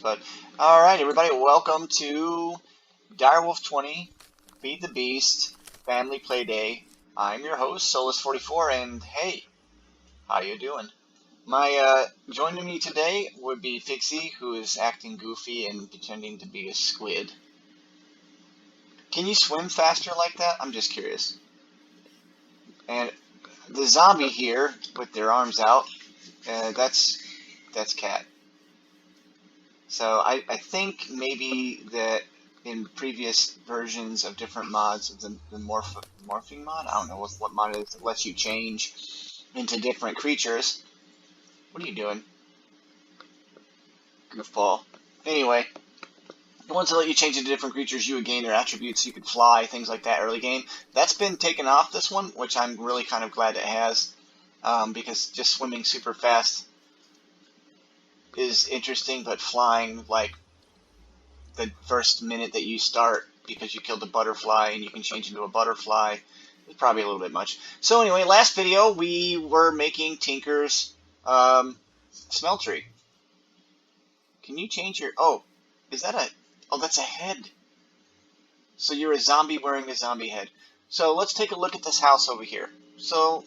But alright, everybody, welcome to Direwolf 20, Feed the Beast, Family Play Day. I'm your host, Souless44, and hey, how you doing? Joining me today would be Figzi, who is acting goofy and pretending to be a squid. Can you swim faster like that? I'm just curious. And the zombie here, with their arms out, that's Cat. So I think maybe that in previous versions of different mods, the morphing mod, I don't know what mod it is that lets you change into different creatures. What are you doing? Goofball. Anyway, the ones that let you change into different creatures, you would gain their attributes, you could fly, things like that early game. That's been taken off this one, which I'm really kind of glad it has, because just swimming super fast is interesting, but flying like the first minute that you start because you killed a butterfly and you can change into a butterfly is probably a little bit much. So anyway, last video we were making Tinker's smeltery. Can you change your... Oh, is that a... Oh, that's a head. So you're a zombie wearing a zombie head. So let's take a look at this house over here. So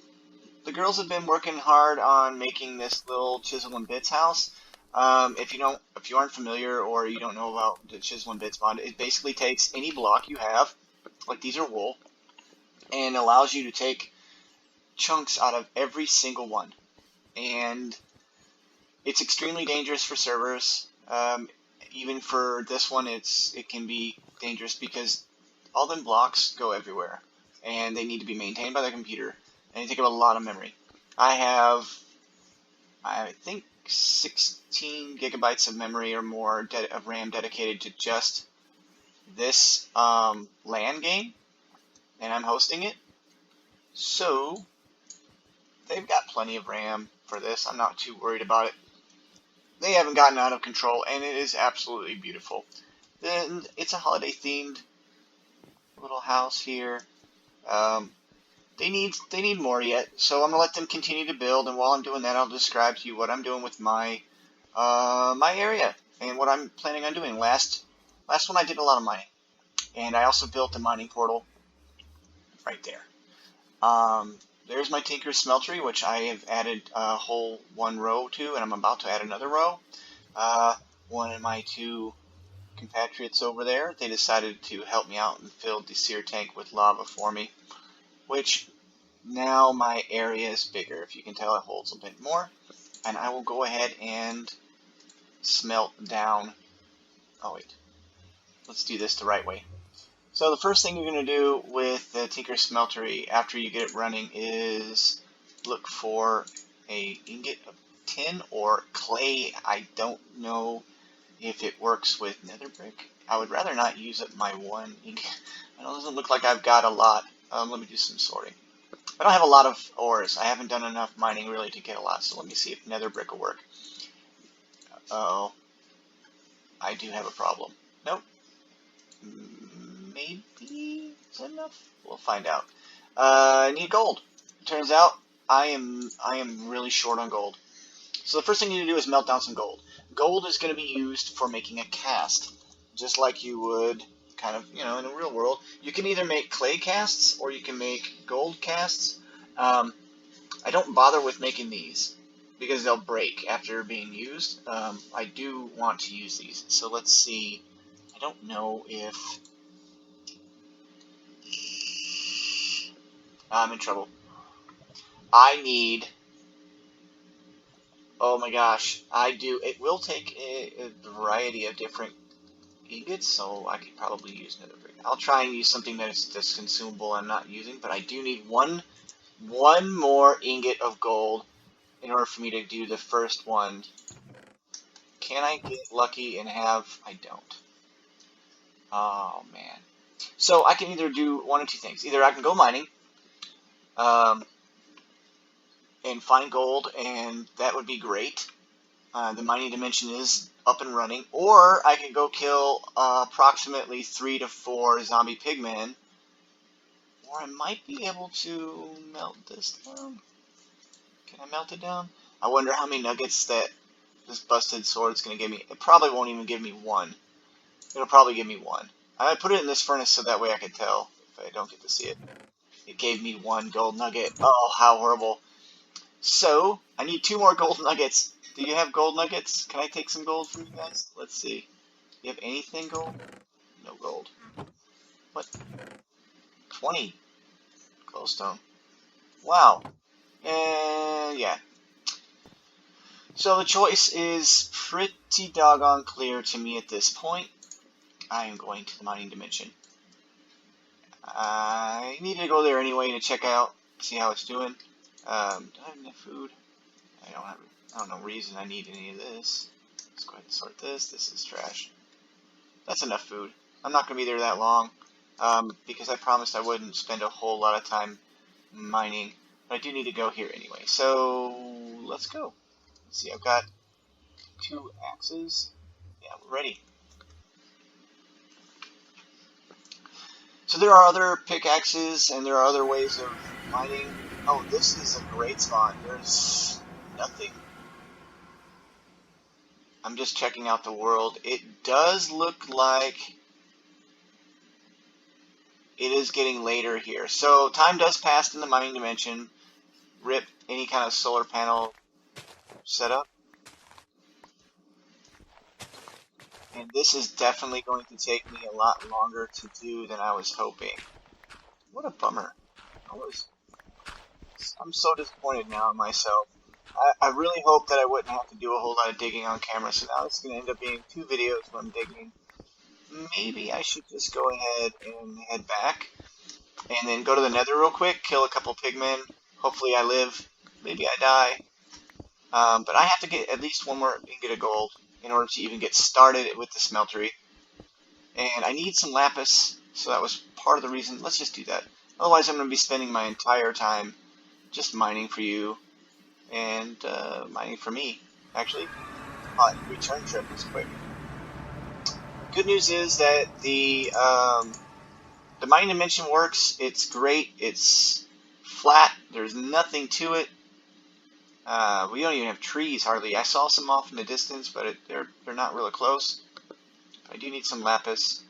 the girls have been working hard on making this little Chisel and Bits house. If you aren't familiar or you don't know about the Chisel and Bits mod, it basically takes any block you have, like these are wool, and allows you to take chunks out of every single one. And it's extremely dangerous for servers. Even for this one, it can be dangerous because all them blocks go everywhere, and they need to be maintained by the computer, and they take up a lot of memory. I think 16 gigabytes of memory or more of RAM dedicated to just this LAN game, and I'm hosting it. So they've got plenty of RAM for this. I'm not too worried about it. They haven't gotten out of control, and it is absolutely beautiful. Then it's a holiday themed little house here. They need more yet, so I'm gonna let them continue to build. And while I'm doing that, I'll describe to you what I'm doing with my my area and what I'm planning on doing. Last one I did a lot of mining, and I also built a mining portal right there. There's my Tinker's Smeltery, which I have added a whole one row to, and I'm about to add another row. One of my two compatriots over there, they decided to help me out and filled the sear tank with lava for me, which now my area is bigger. If you can tell, it holds a bit more. And I will go ahead and smelt down. Oh wait, let's do this the right way. So the first thing you're going to do with the Tinker Smeltery after you get it running is look for a ingot of tin or clay. I don't know if it works with nether brick. I would rather not use up my one ingot. It doesn't look like I've got a lot. Let me do some sorting. I don't have a lot of ores. I haven't done enough mining really to get a lot, so let me see if nether brick will work. Uh-oh. I do have a problem. Nope. Maybe it's enough? We'll find out. I need gold. Turns out I am really short on gold. So the first thing you need to do is melt down some gold. Gold is going to be used for making a cast, just like you would kind of, in the real world. You can either make clay casts or you can make gold casts. I don't bother with making these because they'll break after being used. I do want to use these. So let's see. I don't know if... I'm in trouble. I need... Oh my gosh. It will take a variety of different ingots, so I could probably use nether brick. I'll try and use something that's consumable I'm not using, but I do need one more ingot of gold in order for me to do the first one. Can I get lucky and have... I don't. Oh man. So I can either do one of two things. Either I can go mining and find gold, and that would be great. The mining dimension is up and running. Or I can go kill approximately 3 to 4 zombie pigmen. Or I might be able to melt this down. Can I melt it down? I wonder how many nuggets that this busted sword's going to give me... It probably won't even give me one. It'll probably give me one. I put it in this furnace so that way I can tell if I don't get to see it. It gave me one gold nugget. Oh, how horrible. So, I need 2 more gold nuggets. Do you have gold nuggets? Can I take some gold from you guys? Let's see. Do you have anything gold? No gold. What? 20 glowstone. Wow. And yeah. So the choice is pretty doggone clear to me at this point. I am going to the mining dimension. I need to go there anyway to check out, see how it's doing. Do I have enough food? I don't know reason I need any of this. Let's go ahead and sort this. This is trash. That's enough food. I'm not going to be there that long because I promised I wouldn't spend a whole lot of time mining. But I do need to go here anyway. So let's go. Let's see, I've got 2 axes. Yeah, we're ready. So there are other pickaxes and there are other ways of mining. Oh, this is a great spot. There's nothing. I'm just checking out the world. It does look like it is getting later here. So time does pass in the mining dimension. Rip any kind of solar panel setup. And this is definitely going to take me a lot longer to do than I was hoping. What a bummer. I'm so disappointed now in myself. I really hoped that I wouldn't have to do a whole lot of digging on camera, so now it's going to end up being 2 videos when I'm digging. Maybe I should just go ahead and head back, and then go to the nether real quick, kill a couple pigmen. Hopefully I live. Maybe I die. But I have to get at least 1 more ingot of gold in order to even get started with the smeltery. And I need some lapis, so that was part of the reason. Let's just do that. Otherwise I'm going to be spending my entire time just mining for you and mining for me, actually. Return trip is quick. Good news is that the mining dimension works. It's great. It's flat. There's nothing to it. We don't even have trees hardly. I saw some off in the distance, but they're not really close. I do need some lapis.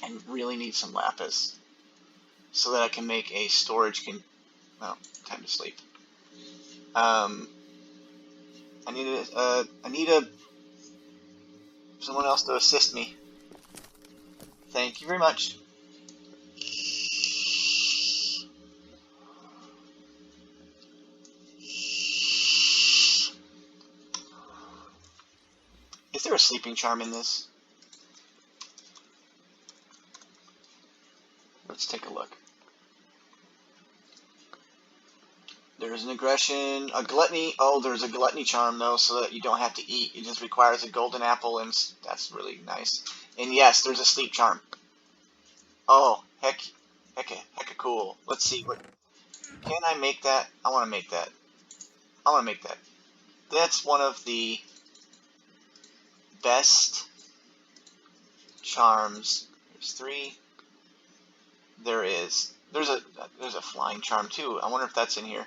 I really need some lapis so that I can make a storage. Well, time to sleep. I need someone else to assist me. Thank you very much. Is there a sleeping charm in this? Let's take a look. There's an aggression, a gluttony. Oh, there's a gluttony charm though, so that you don't have to eat. It just requires a golden apple, and that's really nice. And yes, there's a sleep charm. Oh, hecka cool. Let's see what. Can I make that? I want to make that. I want to make that. That's one of the best charms. There's 3. There is. There's a flying charm too. I wonder if that's in here.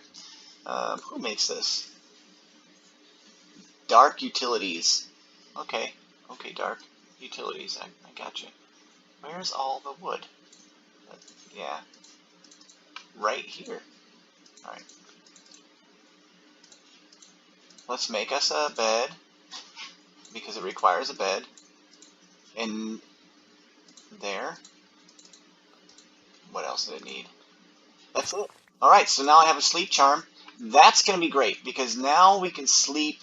Who makes this? Dark Utilities. Okay, Dark Utilities. I gotcha. Where's all the wood? Yeah, right here. All right. Let's make us a bed because it requires a bed. And there. What else did it need? That's it. Alright, so now I have a sleep charm. That's going to be great because now we can sleep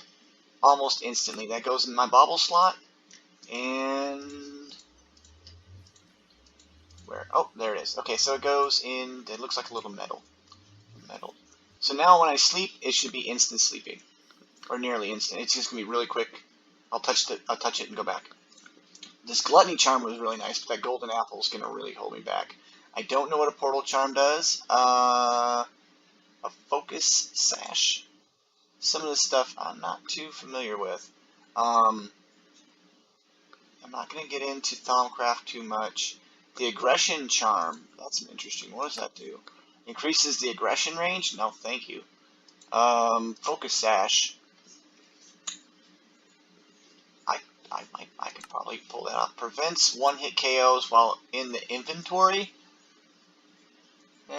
almost instantly. That goes in my bauble slot. And where? Oh, there it is. Okay, so it goes in, it looks like a little metal. So now when I sleep, it should be instant sleeping. Or nearly instant. It's just going to be really quick. I'll touch it and go back. This gluttony charm was really nice, but that golden apple is going to really hold me back. I don't know what a portal charm does. A focus sash. Some of this stuff I'm not too familiar with. I'm not going to get into Thaumcraft too much. The aggression charm. That's an interesting. What does that do? Increases the aggression range? No, thank you. Focus sash. you can pull that off. Prevents one-hit KOs while in the inventory.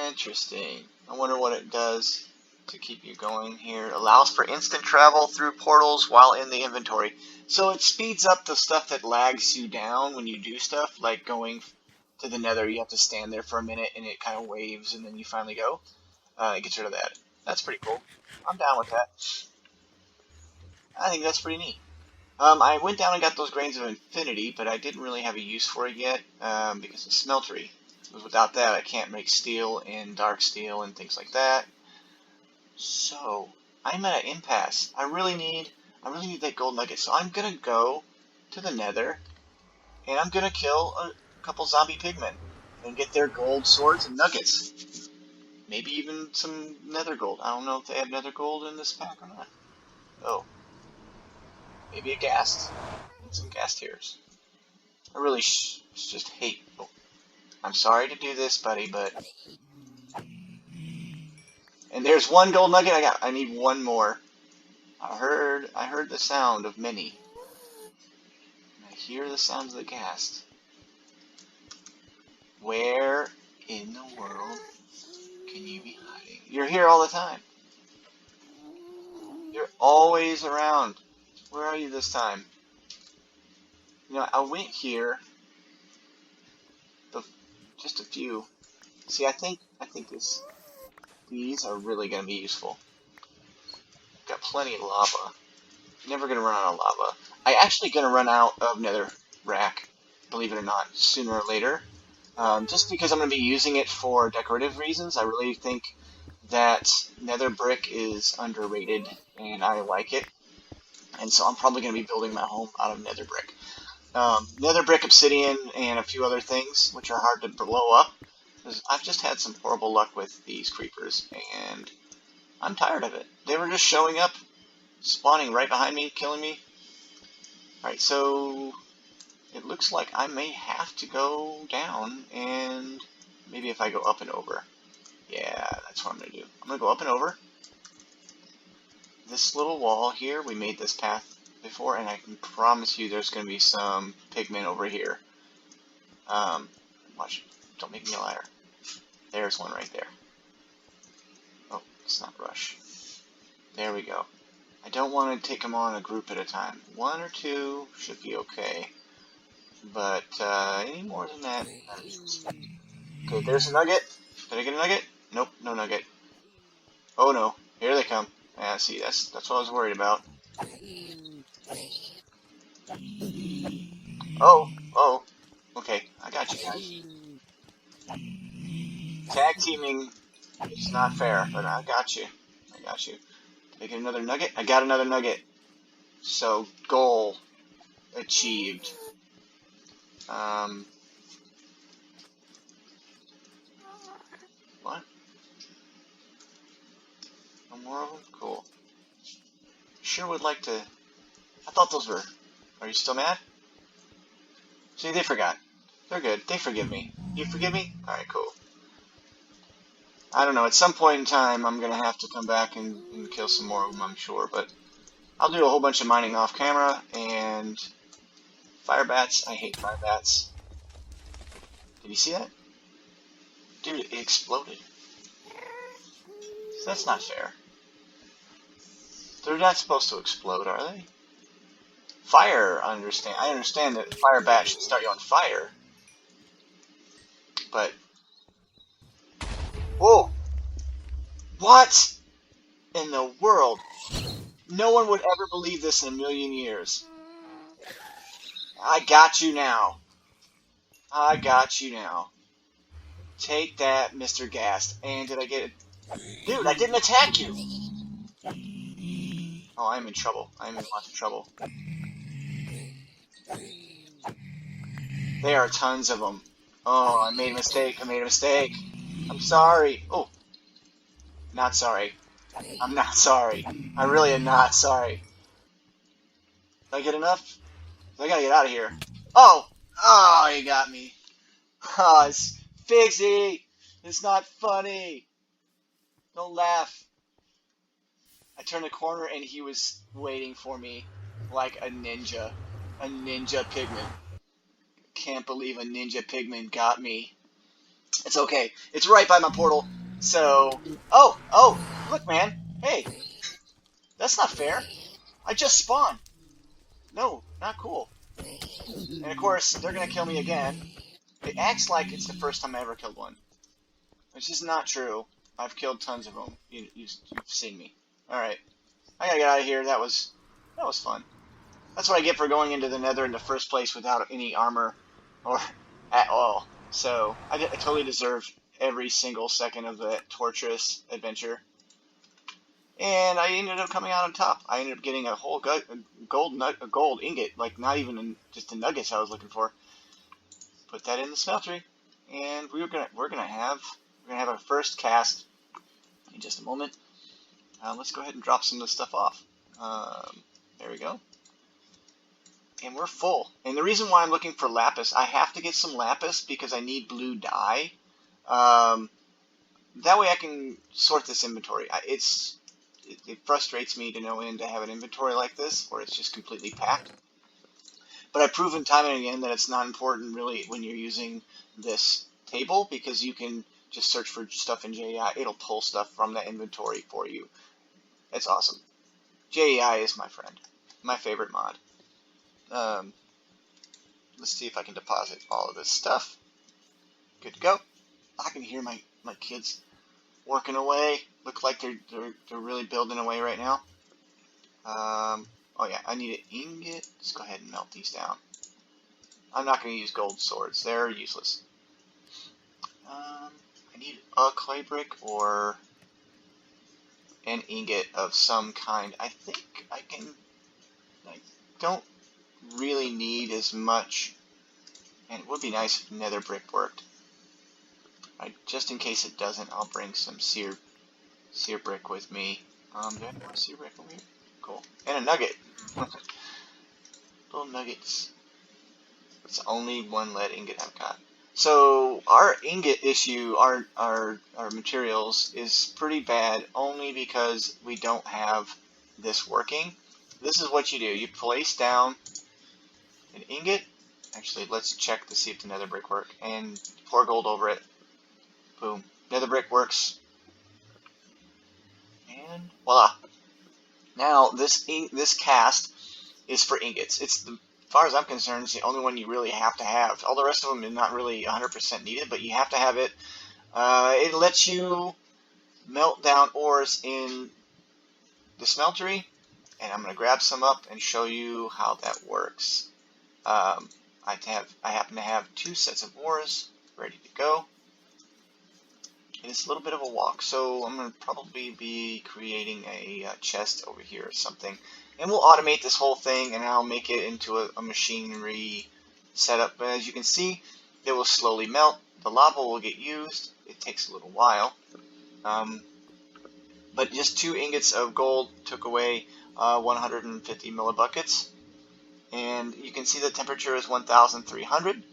Interesting. I wonder what it does to keep you going here. Allows for instant travel through portals while in the inventory. So it speeds up the stuff that lags you down when you do stuff, like going to the nether. You have to stand there for a minute and it kind of waves and then you finally go. It gets rid of that. That's pretty cool. I'm down with that. I think that's pretty neat. I went down and got those Grains of Infinity, but I didn't really have a use for it yet because it's smeltery. Because without that, I can't make steel and dark steel and things like that. So I'm at an impasse. I really need that gold nugget. So I'm gonna go to the Nether and I'm gonna kill a couple zombie pigmen and get their gold swords and nuggets. Maybe even some nether gold. I don't know if they have nether gold in this pack or not. Oh. Maybe a ghast. And some ghast tears. I really just hate... Oh. I'm sorry to do this, buddy, but... And there's one gold nugget I got. I need one more. I heard the sound of many. I hear the sounds of the ghast. Where in the world can you be hiding? You're here all the time. You're always around. Where are you this time? You know, I went here. Just a few. See, I think these are really going to be useful. Got plenty of lava. Never going to run out of lava. I actually going to run out of nether rack, believe it or not, sooner or later. Just because I'm going to be using it for decorative reasons. I really think that nether brick is underrated, and I like it. And so I'm probably going to be building my home out of nether brick. Nether brick, obsidian, and a few other things, which are hard to blow up. Because I've just had some horrible luck with these creepers, and I'm tired of it. They were just showing up, spawning right behind me, killing me. Alright, so it looks like I may have to go down, and maybe if I go up and over. Yeah, that's what I'm going to do. I'm going to go up and over. This little wall here, we made this path before, and I can promise you there's going to be some pigmen over here. Watch, don't make me a liar. There's one right there. Oh, it's not rush. There we go. I don't want to take them on a group at a time. One or two should be okay. But any more than that, okay, there's a nugget. Did I get a nugget? Nope, no nugget. Oh no, here they come. Yeah, see, that's what I was worried about. Oh, okay, I got you guys. Tag teaming is not fair, but I got you. I got you. Did I get another nugget? I got another nugget. So, goal achieved. What? No more of them? Cool. Sure would like to... I thought those were... Are you still mad? See, they forgot. They're good. They forgive me. You forgive me? Alright, cool. I don't know. At some point in time, I'm going to have to come back and kill some more of them, I'm sure. But I'll do a whole bunch of mining off camera. And fire bats. I hate fire bats. Did you see that? Dude, it exploded. So that's not fair. They're not supposed to explode, are they? Fire, I understand that fire bat should start you on fire. But... Whoa! What in the world? No one would ever believe this in a million years. I got you now. I got you now. Take that, Mr. Ghast. And did I get it? Dude, I didn't attack you! Oh, I'm in trouble. I'm in lots of trouble. There are tons of them. Oh, I made a mistake. I made a mistake. I'm sorry. Oh. Not sorry. I'm not sorry. I really am not sorry. Did I get enough? I gotta get out of here. Oh! Oh, you got me. Oh, it's Figzi! It's not funny. Don't laugh. I turned the corner and he was waiting for me like a ninja. A ninja pigman. Can't believe a ninja pigman got me. It's okay. It's right by my portal. So, oh, look, man. Hey, that's not fair. I just spawned. No, not cool. And of course, they're gonna kill me again. It acts like it's the first time I ever killed one, which is not true. I've killed tons of them. You've seen me. All right, I gotta get out of here. That was fun. That's what I get for going into the Nether in the first place without any armor or at all. So I totally deserved every single second of that torturous adventure. And I ended up coming out on top. I ended up getting a whole gold ingot, like not even just the nuggets I was looking for. Put that in the smeltery, and we're gonna have our first cast in just a moment. Let's go ahead and drop some of this stuff off. There we go. And we're full. And the reason why I'm looking for lapis, I have to get some lapis because I need blue dye. That way I can sort this inventory. It frustrates me to no end to have an inventory like this where it's just completely packed. But I've proven time and again that it's not important really when you're using this table because you can just search for stuff in JEI. It'll pull stuff from that inventory for you. It's awesome. JEI is my friend. My favorite mod. Let's see if I can deposit all of this stuff. Good to go. I can hear my kids working away. Look like they're really building away right now. Oh yeah, I need an ingot. Let's go ahead and melt these down. I'm not going to use gold swords. They're useless. I need a clay brick or an ingot of some kind. I think I don't really need as much. And it would be nice if nether brick worked. Just in case it doesn't, I'll bring some sear brick with me. Do I have more sear brick over here? Cool. And a nugget. Little nuggets. It's only one lead ingot I've got. So our ingot issue, our materials is pretty bad only because we don't have this working. This is what you do. You place down an ingot. Actually, let's check to see if the nether brick works. And pour gold over it. Boom. Nether brick works. And voila. Now this cast is for ingots. As far as I'm concerned, it's the only one you really have to have. All the rest of them are not really 100% needed, but you have to have it. It lets you melt down ores in the smeltery, and I'm going to grab some up and show you how that works. I happen to have 2 sets of ores ready to go. It's a little bit of a walk, so I'm going to probably be creating a chest over here or something. And we'll automate this whole thing, and I'll make it into a machinery setup. But as you can see, it will slowly melt. The lava will get used. It takes a little while. But just 2 ingots of gold took away 150 millibuckets. And you can see the temperature is 1,300.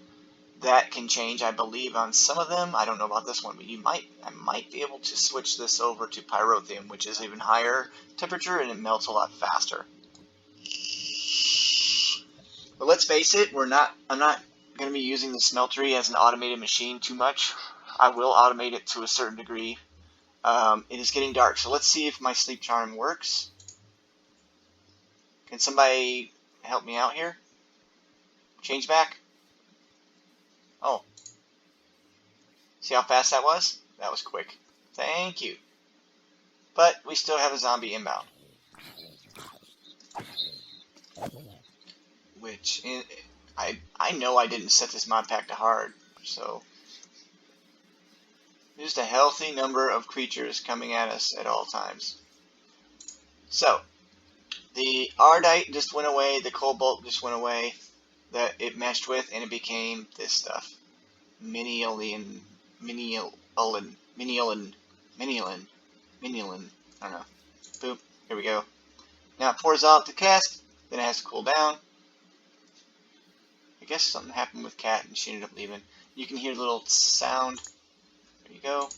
That can change, I believe, on some of them. I don't know about this one, but I might be able to switch this over to pyrotheum, which is even higher temperature and it melts a lot faster. But let's face it, I'm not going to be using the smeltery as an automated machine too much. I will automate it to a certain degree. It is getting dark, so let's see if my sleep charm works. Can somebody help me out here? Change back. Oh. See how fast that was? That was quick. Thank you. But we still have a zombie inbound. Which, I know I didn't set this mod pack to hard, so just a healthy number of creatures coming at us at all times. So, the Ardite just went away, the Cobalt just went away, that it meshed with, and it became this stuff. Miniolin, I don't know. Boop, here we go. Now it pours out the cast, then it has to cool down. I guess something happened with Kat and she ended up leaving. You can hear the little sound. There you go.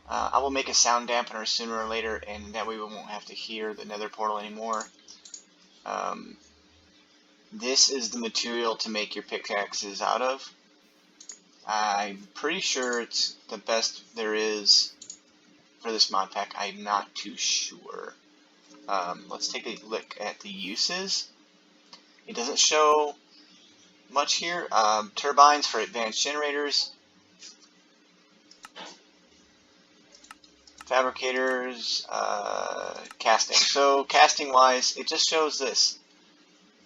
I will make a sound dampener sooner or later, and that way we won't have to hear the nether portal anymore. this is the material to make your pickaxes out of. I'm pretty sure it's the best there is for this mod pack. I'm not too sure. Let's take a look at the uses. It doesn't show much here. Turbines for advanced generators. Fabricators, casting. So casting wise, it just shows this.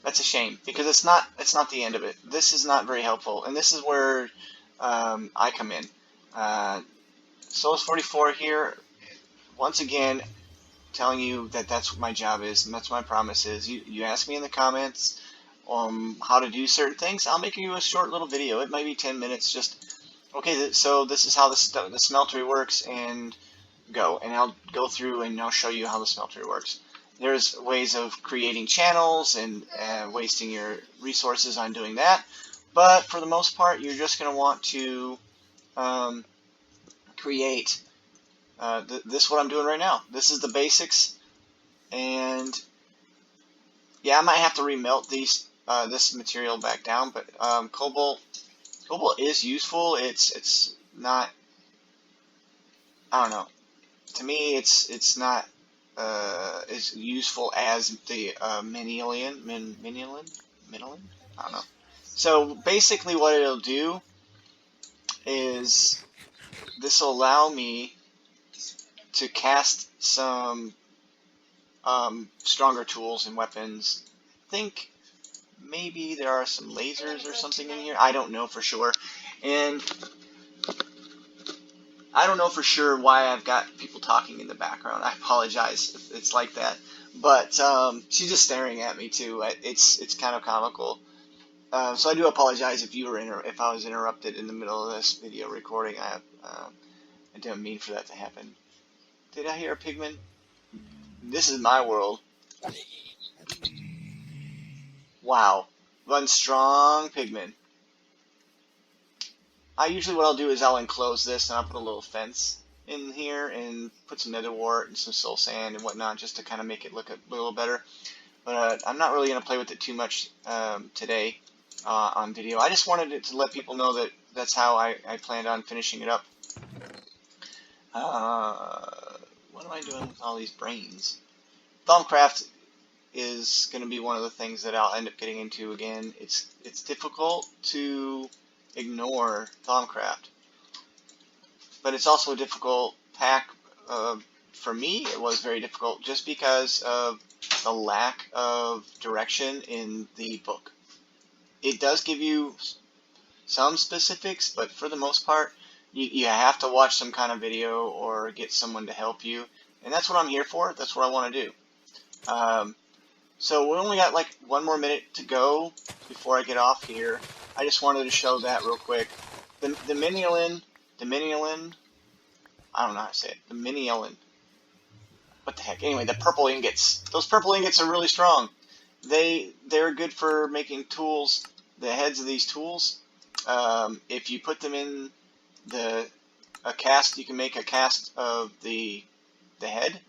That's a shame because it's not the end of it. This is not very helpful, and this is where I come in. Souless 44 here, once again, telling you that that's what my job is and that's what my promise is. You ask me in the comments how to do certain things. I'll make you a short little video. It might be 10 minutes. Just okay. So this is how the smeltery works, and go. And I'll go through and I'll show you how the smeltery works. There's ways of creating channels and wasting your resources on doing that. But for the most part, you're just going to want to create this what I'm doing right now. This is the basics. And yeah, I might have to remelt this material back down. But cobalt is useful. It's not, I don't know. To me, it's not as useful as the Minilin. I don't know. So basically, what it'll do is this will allow me to cast some stronger tools and weapons. I think maybe there are some lasers or something in here. I don't know for sure, and I don't know for sure why I've got people talking in the background. I apologize if it's like that. But she's just staring at me too. It's kind of comical. So I do apologize if I was interrupted in the middle of this video recording. I didn't mean for that to happen. Did I hear a pigman? This is my world. Wow. One strong pigman. Usually what I'll do is I'll enclose this and I'll put a little fence in here and put some nether wart and some soul sand and whatnot just to kind of make it look a little better. But I'm not really going to play with it too much today on video. I just wanted to let people know that that's how I planned on finishing it up. What am I doing with all these brains? Thaumcraft is going to be one of the things that I'll end up getting into again. It's difficult to ignore Thaumcraft, but it's also a difficult pack. For me, it was very difficult just because of the lack of direction in the book. It does give you some specifics, but for the most part, you have to watch some kind of video or get someone to help you, and that's what I'm here for. That's what I want to do. So we only got like 1 more minute to go before I get off here. I just wanted to show that real quick. The Minilin, I don't know how to say it. The Minilin. What the heck? Anyway, the purple ingots. Those purple ingots are really strong. They're good for making tools. The heads of these tools. If you put them in a cast, you can make a cast of the head.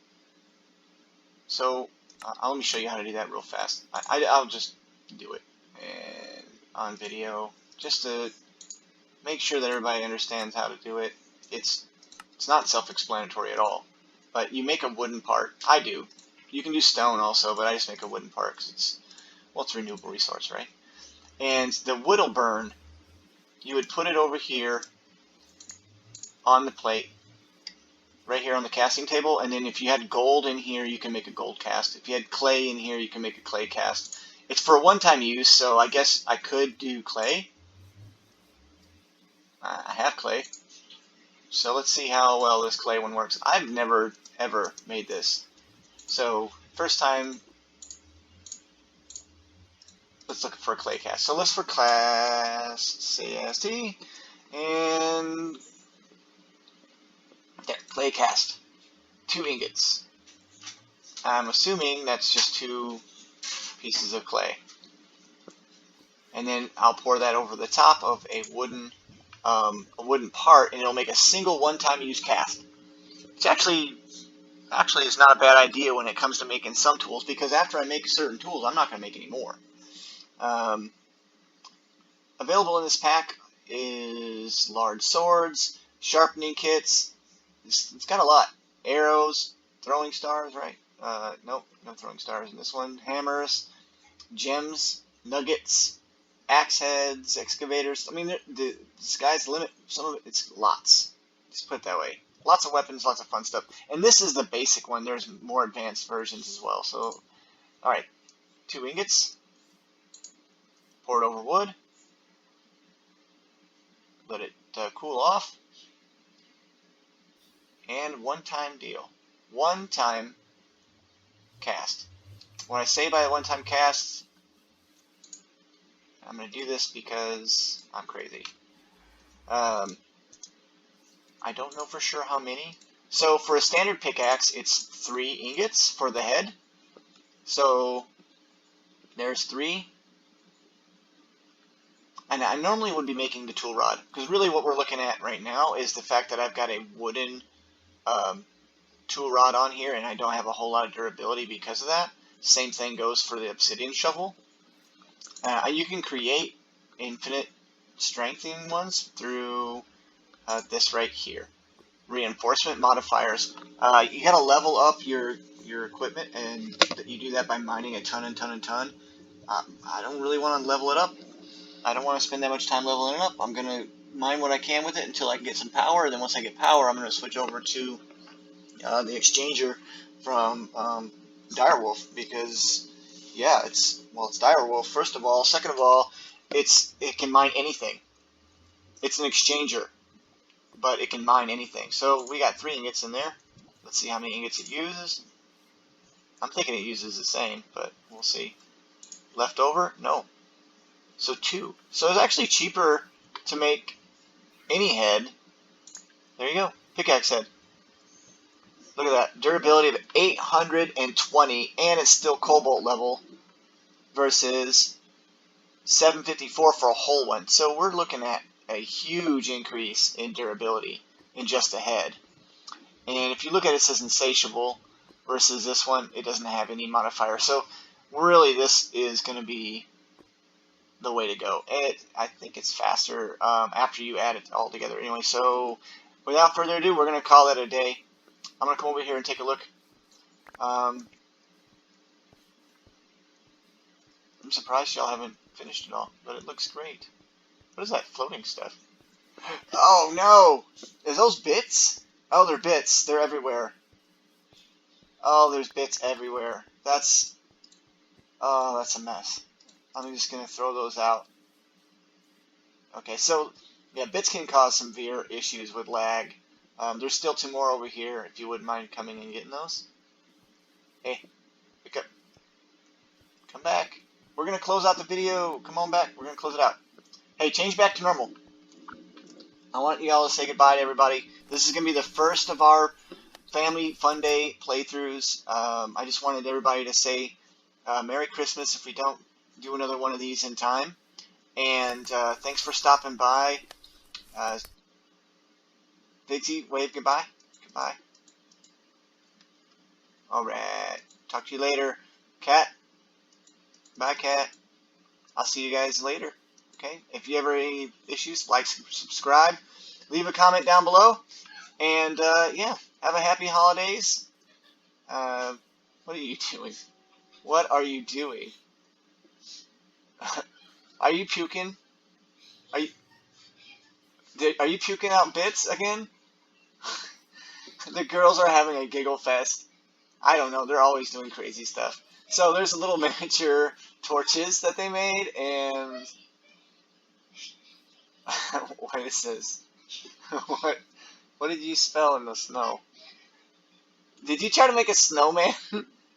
So let me show you how to do that real fast. I'll just do it on video just to make sure that everybody understands how to do it. It's not self-explanatory at all. But you make a wooden part. I do. You can do stone also, but I just make a wooden part because it's a renewable resource, right? And the wood will burn. You would put it over here on the plate, right here on the casting table, and then if you had gold in here, you can make a gold cast. If you had clay in here, you can make a clay cast. It's for a one-time use, so I guess I could do clay. I have clay. So let's see how well this clay one works. I've never, ever made this. So, first time, let's look for a clay cast. So let's for class CST, and there, clay cast. 2 ingots. I'm assuming that's just 2 pieces of clay. And then I'll pour that over the top of a wooden part, and it'll make a single one-time use cast. Which actually is not a bad idea when it comes to making some tools, because after I make certain tools, I'm not going to make any more. Um, Available in this pack is large swords, sharpening kits. It's got a lot. Arrows, throwing stars, right? Nope, no throwing stars in this one. Hammers, gems, nuggets, axe heads, excavators. I mean, the sky's the limit. Some of it's lots. Just put it that way. Lots of weapons, lots of fun stuff. And this is the basic one. There's more advanced versions as well. So, alright. 2 ingots. Pour it over wood. Let it cool off. And one-time deal. One-time cast. When I say by a one-time cast, I'm going to do this because I'm crazy. I don't know for sure how many. So for a standard pickaxe, it's 3 ingots for the head. So there's 3. And I normally would be making the tool rod, because really what we're looking at right now is the fact that I've got a wooden tool rod on here, and I don't have a whole lot of durability because of that. Same thing goes for the obsidian shovel. You can create infinite strengthening ones through this right here. Reinforcement modifiers. You gotta level up your equipment, and you do that by mining a ton and ton and ton. I don't really want to level it up. I don't want to spend that much time leveling it up. I'm going to mine what I can with it until I can get some power. Then once I get power, I'm going to switch over to the exchanger from Direwolf, because, yeah, it's Direwolf, first of all. Second of all, it can mine anything. It's an exchanger, but it can mine anything. So we got 3 ingots in there. Let's see how many ingots it uses. I'm thinking it uses the same, but we'll see. Left over? No. So 2. So it's actually cheaper to make any head. There you go. Pickaxe head. Look at that. Durability of 820, and it's still cobalt level versus 754 for a whole one. So we're looking at a huge increase in durability in just a head. And if you look at it, it says insatiable versus this one, it doesn't have any modifier. So really this is going to be the way to go. I think it's faster after you add it all together anyway. So without further ado, we're going to call that a day. I'm going to come over here and take a look. I'm surprised y'all haven't finished it all, but it looks great. What is that floating stuff? Oh no! Is those bits? Oh, they're bits. They're everywhere. Oh, there's bits everywhere. That's a mess. I'm just going to throw those out. Okay, so, yeah, bits can cause some severe issues with lag. There's still 2 more over here, if you wouldn't mind coming and getting those. Hey, pick up. Come back. We're going to close out the video. Come on back. We're going to close it out. Hey, change back to normal. I want you all to say goodbye to everybody. This is going to be the first of our Family Fun Day playthroughs. I just wanted everybody to say Merry Christmas if we don't do another one of these in time. And thanks for stopping by. Figzi, wave goodbye. Goodbye. Alright. Talk to you later. Cat. Bye, Cat. I'll see you guys later. Okay? If you have any issues, like, subscribe. Leave a comment down below. And, yeah. Have a happy holidays. What are you doing? What are you doing? Are you puking? Are you puking out bits again? The girls are having a giggle fest. I don't know. They're always doing crazy stuff. So there's little miniature torches that they made, and what is this? What did you spell in the snow? Did you try to make a snowman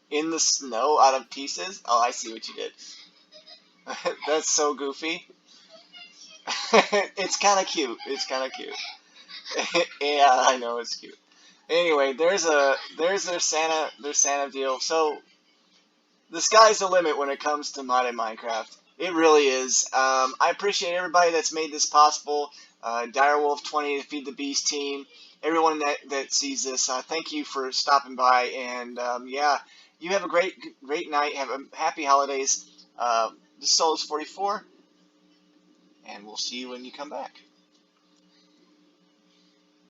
in the snow out of pieces? Oh, I see what you did. That's so goofy. It's kind of cute. It's kind of cute. Yeah, I know it's cute. Anyway, there's their Santa deal. So the sky's the limit when it comes to modded Minecraft. It really is. I appreciate everybody that's made this possible. Direwolf 20, the Feed the Beast team, everyone that sees this. Thank you for stopping by, and yeah, you have a great night. Have a happy holidays. This is Souless 44, and we'll see you when you come back.